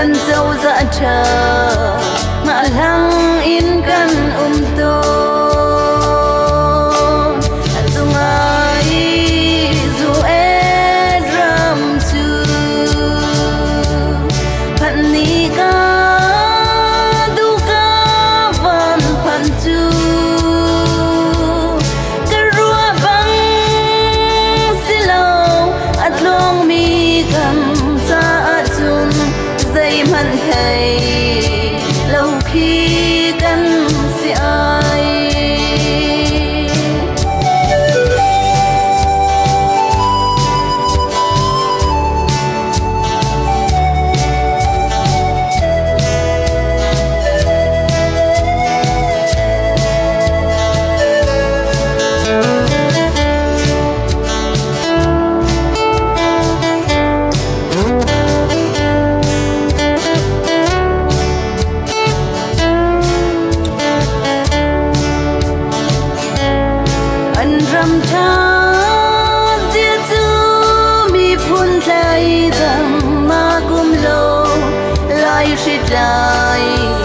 kan châu dạ chờ ngã lăng in kan tô dung ai dù e ram chu phan ni ka du ka van phan chu ka rua bang silo at long mi kam sa chung dây man thầy lâu khi căn si ai ram tha dia chu mi phun thai dam ma kum lo lai shi dai